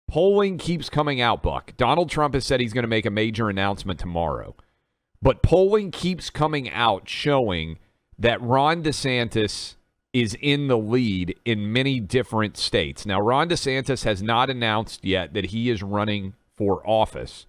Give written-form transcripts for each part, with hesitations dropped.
polling keeps coming out, Buck. Donald Trump has said he's going to make a major announcement tomorrow. But polling keeps coming out showing that Ron DeSantis is in the lead in many different states. Now, Ron DeSantis has not announced yet that he is running for office.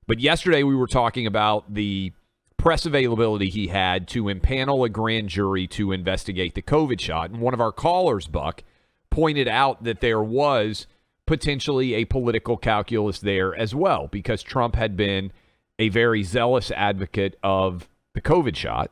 But yesterday we were talking about the press availability he had to impanel a grand jury to investigate the COVID shot. And one of our callers, Buck, pointed out that there was potentially a political calculus there as well, because Trump had been a very zealous advocate of the COVID shot,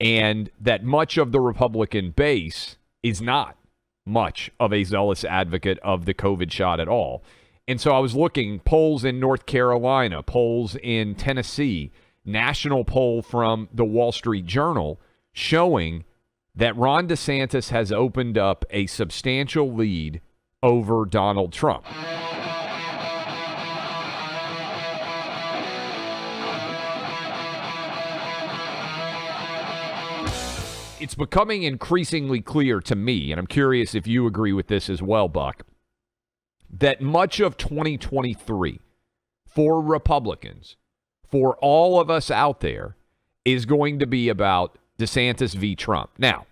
and that much of the Republican base is not much of a zealous advocate of the COVID shot at all. And so I was looking, polls in North Carolina, polls in Tennessee, national poll from the Wall Street Journal showing that Ron DeSantis has opened up a substantial lead over Donald Trump. It's becoming increasingly clear to me, and I'm curious if you agree with this as well, Buck, that much of 2023 for Republicans, for all of us out there, is going to be about DeSantis v. Trump. Now,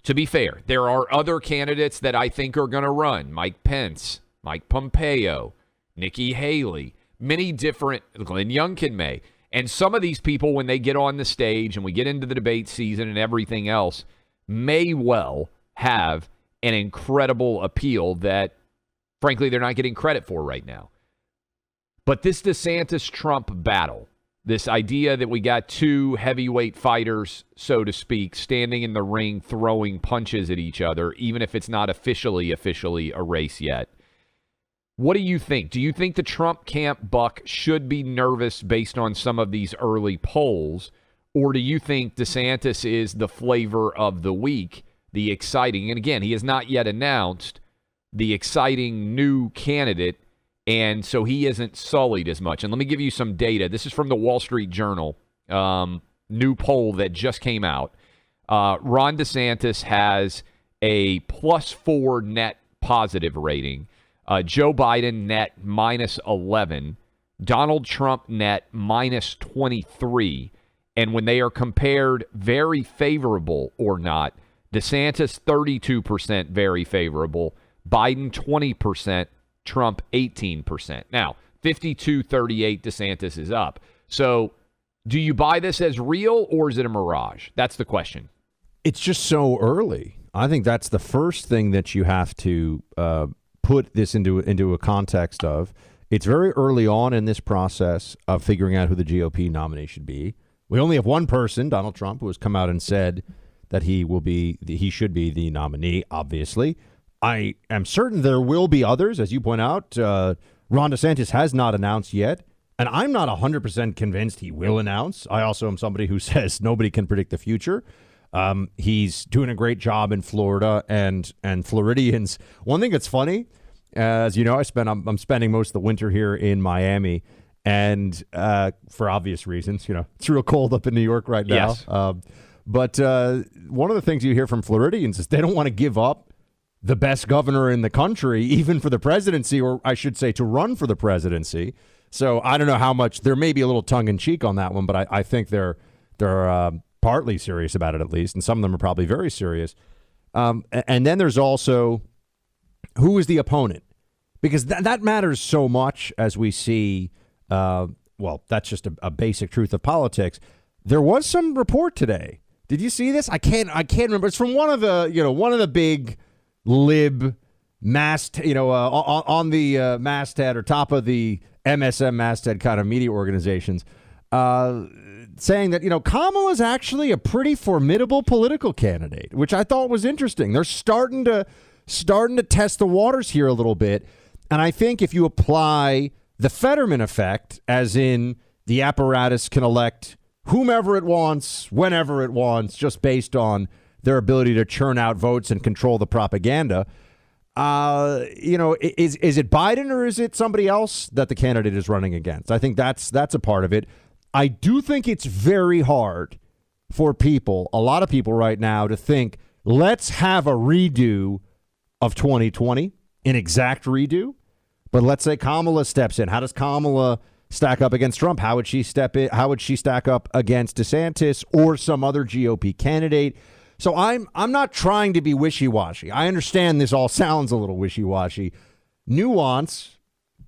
to be fair, there are other candidates that I think are going to run. Mike Pence, Mike Pompeo, Nikki Haley, many different, Glenn Youngkin may. And some of these people, when they get on the stage and we get into the debate season and everything else, may well have an incredible appeal that, frankly, they're not getting credit for right now. But this DeSantis-Trump battle, this idea that we got two heavyweight fighters, so to speak, standing in the ring throwing punches at each other, even if it's not officially a race yet. What do you think? Do you think the Trump camp, Buck, should be nervous based on some of these early polls? Or do you think DeSantis is the flavor of the week, the exciting, and again, he has not yet announced the exciting new candidate, and so he isn't sullied as much? And let me give you some data. This is from the Wall Street Journal, new poll that just came out. Ron DeSantis has a +4 net positive rating. Joe Biden net -11, Donald Trump net -23. And when they are compared very favorable or not, DeSantis 32% very favorable, Biden 20%, Trump 18%. Now, 52-38, DeSantis is up. So do you buy this as real or is it a mirage? That's the question. It's just so early. I think that's the first thing that you have to put this into a context of. It's very early on in this process of figuring out who the GOP nominee should be. We only have one person, Donald Trump, who has come out and said that he should be the nominee, obviously. I am certain there will be others, as you point out. Ron DeSantis has not announced yet, and I'm not 100% convinced he will announce. I also am somebody who says nobody can predict the future. He's doing a great job in Florida, and Floridians. One thing that's funny, as you know, I'm spending most of the winter here in Miami, and for obvious reasons, it's real cold up in New York right now. Yes. But one of the things you hear from Floridians is they don't want to give up the best governor in the country, even for the presidency, or I should say to run for the presidency. So I don't know how much. There may be a little tongue in cheek on that one, but I think they're partly serious about it, at least, and some of them are probably very serious. And then there's also who is the opponent, because that matters so much as we see. Well, that's just a basic truth of politics. There was some report today. Did you see this? I can't remember. It's from one of the big lib mast, on the masthead or top of the MSM masthead kind of media organizations, saying that, Kamala's actually a pretty formidable political candidate, which I thought was interesting. They're starting to test the waters here a little bit. And I think if you apply the Fetterman effect, as in the apparatus can elect whomever it wants, whenever it wants, just based on their ability to churn out votes and control the propaganda, is it Biden or is it somebody else that the candidate is running against? I think that's a part of it. I do think it's very hard for a lot of people right now, to think, let's have a redo of 2020, an exact redo, But let's say Kamala steps in. How does Kamala stack up against Trump? How would she step in? How would she stack up against DeSantis or some other GOP candidate? So I'm not trying to be wishy-washy. I understand this all sounds a little wishy-washy. Nuance,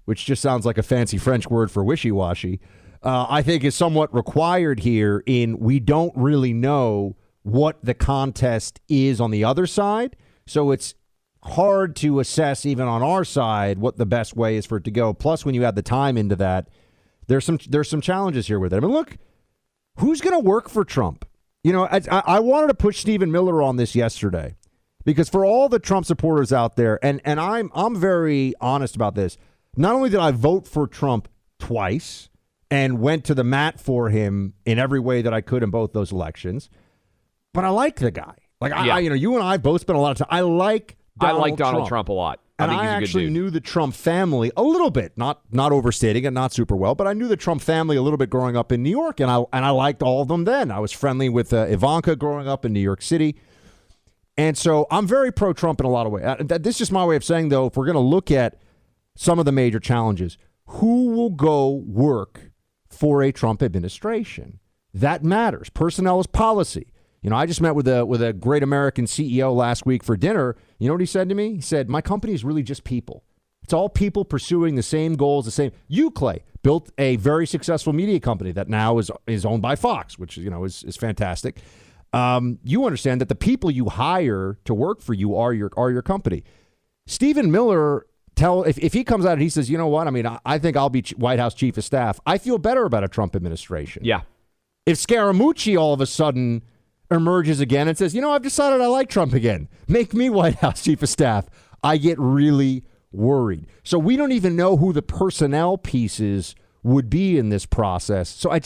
which just sounds like a fancy French word for wishy-washy, I think is somewhat required here in we don't really know what the contest is on the other side. So it's hard to assess even on our side what the best way is for it to go. Plus, when you add the time into that, there's some challenges here with it. I mean, look, who's going to work for Trump? You know, I wanted to push Stephen Miller on this yesterday because for all the Trump supporters out there, and I'm very honest about this. Not only did I vote for Trump twice and went to the mat for him in every way that I could in both those elections, but I like the guy. Like you and I both spent a lot of time. I like Donald Trump a lot. And I actually knew the Trump family a little bit, not overstating it, not super well, but I knew the Trump family a little bit growing up in New York, and I liked all of them then. I was friendly with Ivanka growing up in New York City. And so I'm very pro-Trump in a lot of ways. This is just my way of saying, though, if we're going to look at some of the major challenges, who will go work for a Trump administration? That matters. Personnel is policy. You know, I just met with a great American CEO last week for dinner. You know what he said to me? He said, my company is really just people. It's all people pursuing the same goals, the same. You, Clay, built a very successful media company that now is owned by Fox, which, you know, is fantastic. You understand that the people you hire to work for you are your company. Stephen Miller, if he comes out and he says, you know what, I mean, I think I'll be White House chief of staff, I feel better about a Trump administration. Yeah. If Scaramucci all of a sudden emerges again and says, you know, I've decided I like Trump again, make me White House chief of staff, I get really worried. So we don't even know who the personnel pieces would be in this process. So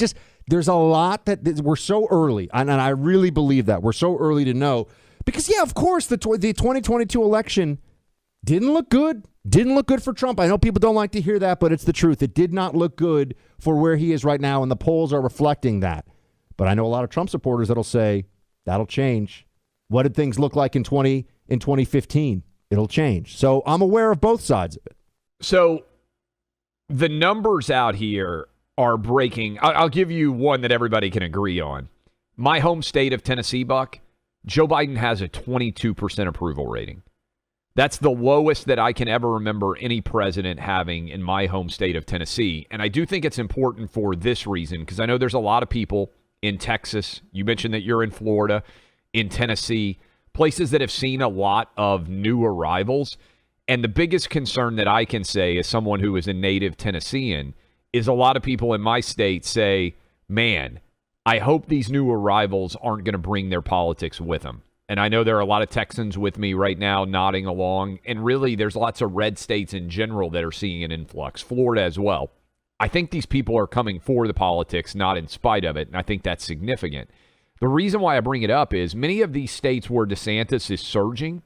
there's a lot that we're so early, and I really believe that we're so early to know because, yeah, of course, the 2022 election didn't look good. Didn't look good for Trump. I know people don't like to hear that, but it's the truth. It did not look good for where he is right now, and the polls are reflecting that. But I know a lot of Trump supporters that'll say, that'll change. What did things look like in 2015? It'll change. So I'm aware of both sides of it. So the numbers out here are breaking. I'll give you one that everybody can agree on. My home state of Tennessee, Buck, Joe Biden has a 22% approval rating. That's the lowest that I can ever remember any president having in my home state of Tennessee. And I do think it's important for this reason, because I know there's a lot of people in Texas. You mentioned that you're in Florida, in Tennessee, places that have seen a lot of new arrivals. And the biggest concern that I can say as someone who is a native Tennessean is a lot of people in my state say, man, I hope these new arrivals aren't going to bring their politics with them. And I know there are a lot of Texans with me right now nodding along. And really, there's lots of red states in general that are seeing an influx, Florida as well. I think these people are coming for the politics, not in spite of it, and I think that's significant. The reason why I bring it up is many of these states where DeSantis is surging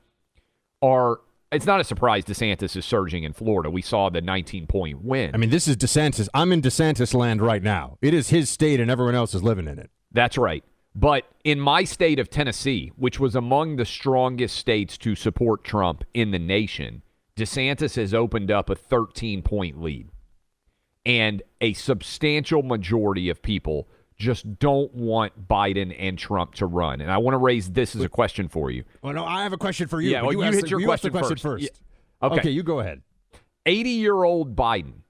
it's not a surprise DeSantis is surging in Florida. We saw the 19-point win. I mean, this is DeSantis. I'm in DeSantis land right now. It is his state and everyone else is living in it. That's right. But in my state of Tennessee, which was among the strongest states to support Trump in the nation, DeSantis has opened up a 13-point lead. And a substantial majority of people just don't want Biden and Trump to run. And I want to raise this as a question for you. Well, no, I have a question for you. Yeah, well, you hit your question first. Yeah. Okay. Okay, you go ahead. 80-year-old Biden,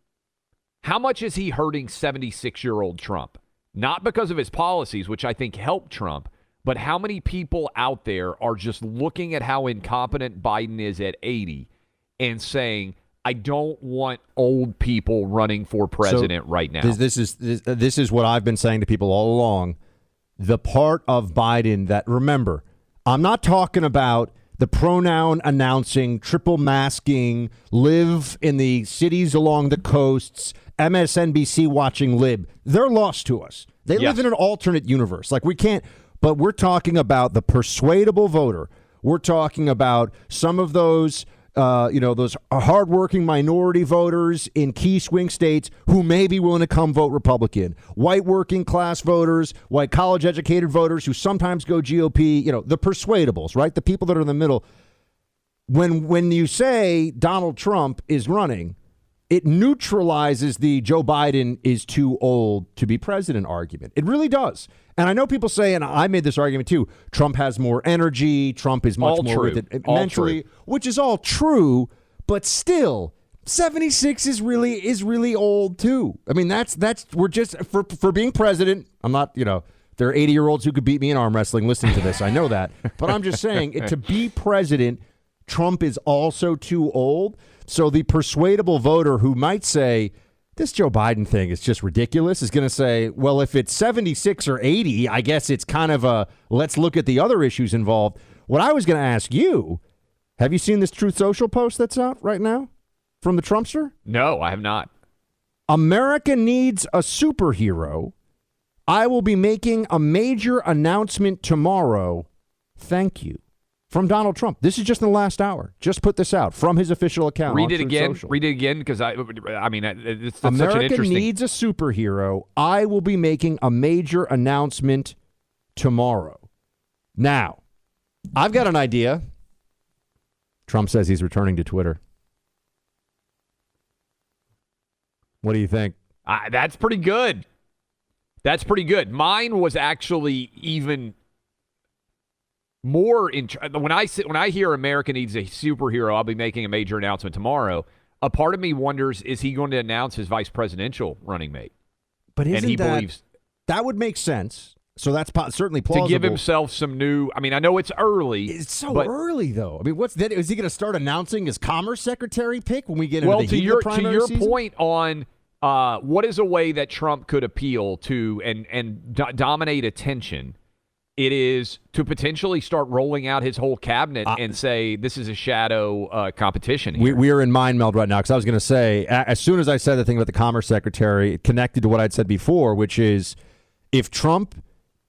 how much is he hurting 76-year-old Trump? Not because of his policies, which I think helped Trump, but how many people out there are just looking at how incompetent Biden is at 80 and saying, I don't want old people running for president right now. This is what I've been saying to people all along. The part of Biden that, remember, I'm not talking about the pronoun announcing, triple masking, live in the cities along the coasts, MSNBC watching lib. They're lost to us. They live in an alternate universe. Like we can't, but we're talking about the persuadable voter. We're talking about some of those those hardworking minority voters in key swing states who may be willing to come vote Republican, white working class voters, white college educated voters who sometimes go GOP, the persuadables, right? The people that are in the middle. When you say Donald Trump is running, it neutralizes the Joe Biden is too old to be president argument. It really does. And I know people say, and I made this argument too, Trump has more energy, Trump is much more with it mentally, which is all true, but still 76 is really old too. I mean, we're just for being president. I'm not, there are 80-year-olds who could beat me in arm wrestling listening to this. I know that. But I'm just saying, to be president, Trump is also too old. So the persuadable voter who might say, this Joe Biden thing is just ridiculous, is going to say, well, if it's 76 or 80, I guess it's kind of a let's look at the other issues involved. What I was going to ask you, have you seen this Truth Social post that's out right now from the Trumpster? No, I have not. America needs a superhero. I will be making a major announcement tomorrow. Thank you. From Donald Trump. This is just in the last hour. Just put this out from his official account. Read it again. Read it again, because I mean, it's America such an interesting. Needs a superhero. I will be making a major announcement tomorrow. Now, I've got an idea. Trump says he's returning to Twitter. What do you think? That's pretty good. That's pretty good. Mine was actually even more when I hear America needs a superhero, I'll be making a major announcement tomorrow. A part of me wonders, is he going to announce his vice presidential running mate? But believes that would make sense. So that's certainly plausible. To give himself some new. I mean, I know it's early. It's so early, though. I mean, what's that? Is he going to start announcing his commerce secretary pick when we get into the heat of the primary season? To your point on what is a way that Trump could appeal to and dominate attention. It is to potentially start rolling out his whole cabinet and say this is a shadow competition here. We are in mind meld right now, because I was going to say, as soon as I said the thing about the Commerce Secretary, it connected to what I'd said before, which is if Trump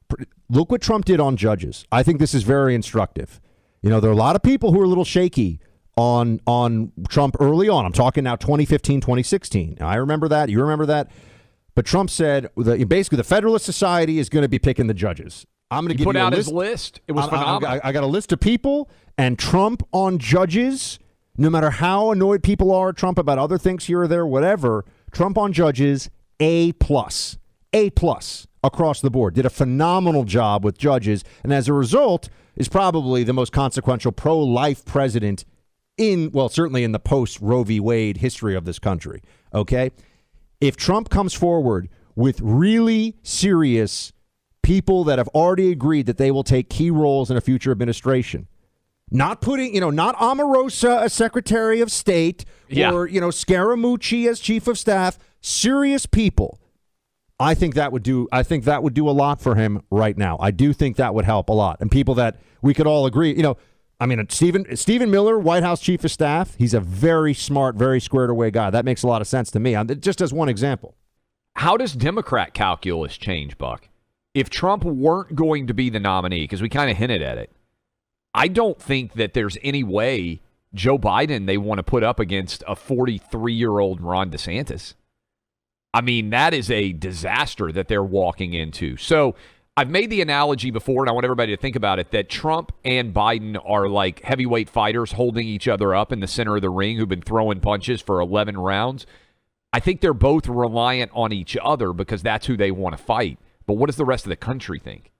– look what Trump did on judges. I think this is very instructive. There are a lot of people who are a little shaky on Trump early on. I'm talking now 2015, 2016. I remember that. You remember that. But Trump said basically the Federalist Society is going to be picking the judges. I'm going to give you a list. He put out his list. It was phenomenal. I got a list of people, and Trump on judges, no matter how annoyed people are at Trump about other things here or there, whatever, Trump on judges, A+. A+ across the board. Did a phenomenal job with judges, and as a result, is probably the most consequential pro-life president certainly in the post-Roe v. Wade history of this country. Okay? If Trump comes forward with really serious people that have already agreed that they will take key roles in a future administration, not putting, not Omarosa as Secretary of State or, Scaramucci as Chief of Staff, serious people. I think that would do a lot for him right now. I do think that would help a lot. And people that we could all agree, Stephen Miller, White House Chief of Staff, he's a very smart, very squared away guy. That makes a lot of sense to me. Just as one example. How does Democrat calculus change, Buck? If Trump weren't going to be the nominee, because we kind of hinted at it, I don't think that there's any way Joe Biden they want to put up against a 43-year-old Ron DeSantis. I mean, that is a disaster that they're walking into. So I've made the analogy before, and I want everybody to think about it, that Trump and Biden are like heavyweight fighters holding each other up in the center of the ring who've been throwing punches for 11 rounds. I think they're both reliant on each other because that's who they want to fight. But what does the rest of the country think?